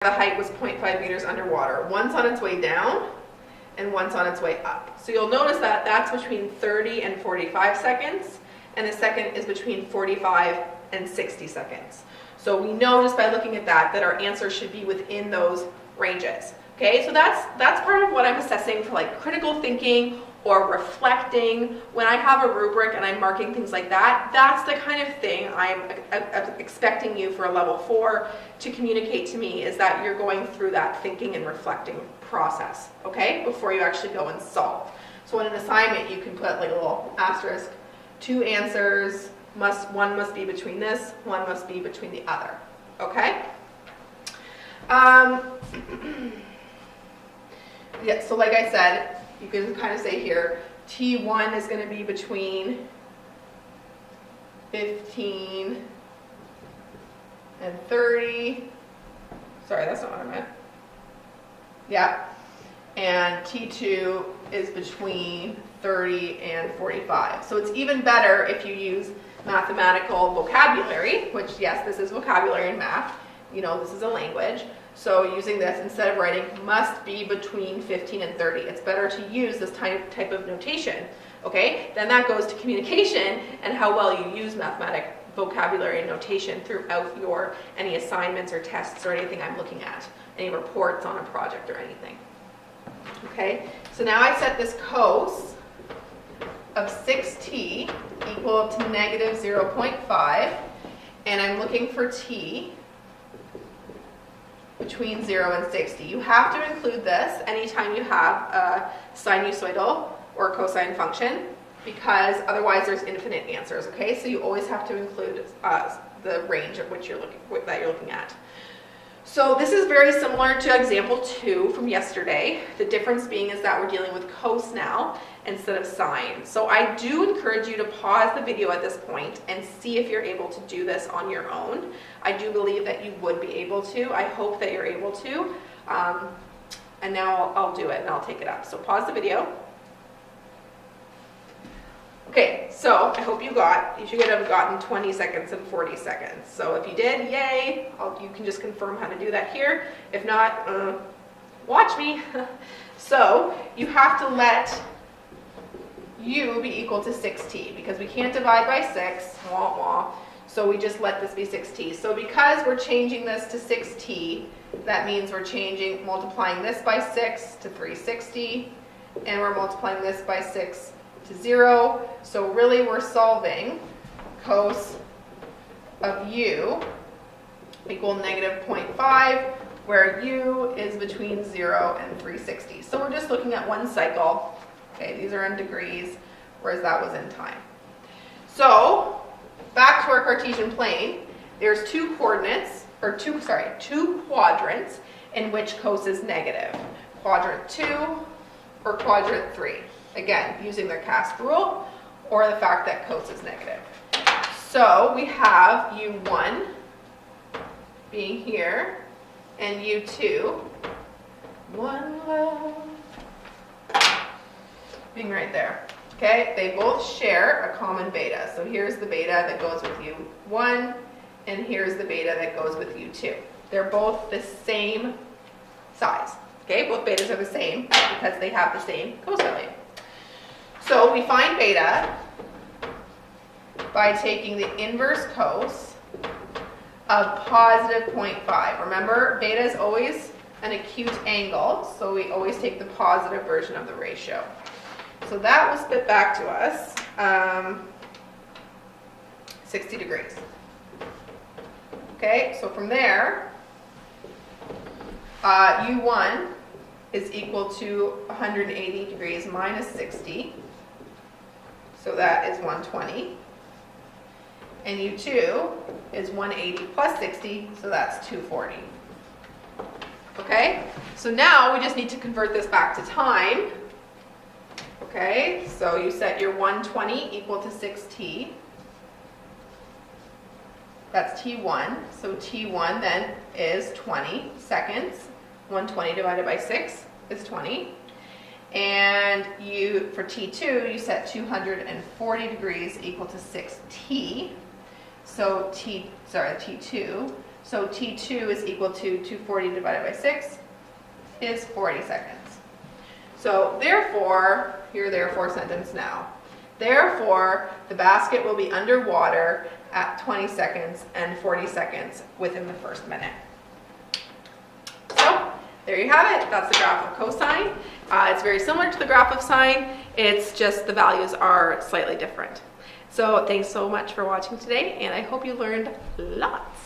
the height was 0.5 meters underwater. One's on its way down and one's on its way up. So you'll notice that that's between 30 and 45 seconds, and the second is between 45 and 60 seconds. So we know just by looking at that our answer should be within those ranges. Okay, so that's part of what I'm assessing for like critical thinking or reflecting. When I have a rubric and I'm marking things like that, that's the kind of thing I'm expecting you for a level 4 to communicate to me, is that you're going through that thinking and reflecting process, okay, before you actually go and solve. So in an assignment, you can put like a little asterisk, 2 answers, one must be between this, one must be between the other, okay? Yeah, so like I said, you can kind of say here, T1 is going to be between 15 and 30. Sorry, that's not what I meant. Yeah. And T2 is between 30 and 45. So it's even better if you use mathematical vocabulary, which, yes, this is vocabulary in math. You know, this is a language. So using this, instead of writing must be between 15 and 30, it's better to use this type of notation, okay? Then that goes to communication and how well you use mathematic vocabulary and notation throughout your any assignments or tests or anything I'm looking at, any reports on a project or anything. Okay, so now I set this cos of 6t equal to negative 0.5, and I'm looking for t between 0 and 60. You have to include this anytime you have a sinusoidal or cosine function, because otherwise there's infinite answers, okay? So you always have to include the range at which you're looking at. So this is very similar to example 2 from yesterday. The difference being is that we're dealing with cos now instead of sine. So I do encourage you to pause the video at this point and see if you're able to do this on your own. I do believe that you would be able to. I hope that you're able to. And now I'll do it and I'll take it up. So pause the video. Okay, so I hope you should have gotten 20 seconds and 40 seconds. So if you did, yay, you can just confirm how to do that here. If not, watch me. So you have to let u be equal to 6t, because we can't divide by 6, wah, wah. So we just let this be 6t. So because we're changing this to 6t, that means we're multiplying this by 6 to 360, and we're multiplying this by 6 to 0. So really we're solving cos of u equal negative 0.5, where u is between 0 and 360. So we're just looking at one cycle. Okay, these are in degrees, whereas that was in time. So back to our Cartesian plane, there's two quadrants in which cos is negative. Quadrant 2 or quadrant 3. Again, using their cast rule or the fact that cos is negative. So we have u1 being here and u2, one love, being right there. Okay, they both share a common beta. So here's the beta that goes with u1, and here's the beta that goes with u2. They're both the same size. Okay, both betas are the same because they have the same cos value. So we find beta by taking the inverse cos of positive 0.5. Remember, beta is always an acute angle, so we always take the positive version of the ratio. So that will spit back to us 60 degrees. Okay, so from there, u1 is equal to 180 degrees minus 60. So that is 120. And u2 is 180 plus 60, so that's 240. Okay, so now we just need to convert this back to time. Okay, so you set your 120 equal to 6t. That's t1. So t1 then is 20 seconds. 120 divided by 6 is 20. And for T2, you set 240 degrees equal to 6t. So T2. So T2 is equal to 240 divided by 6 is 40 seconds. So therefore, your therefore sentence now. Therefore, the basket will be underwater at 20 seconds and 40 seconds within the first minute. So there you have it. That's the graph of cosine. It's very similar to the graph of sine. It's just the values are slightly different. So thanks so much for watching today, and I hope you learned lots.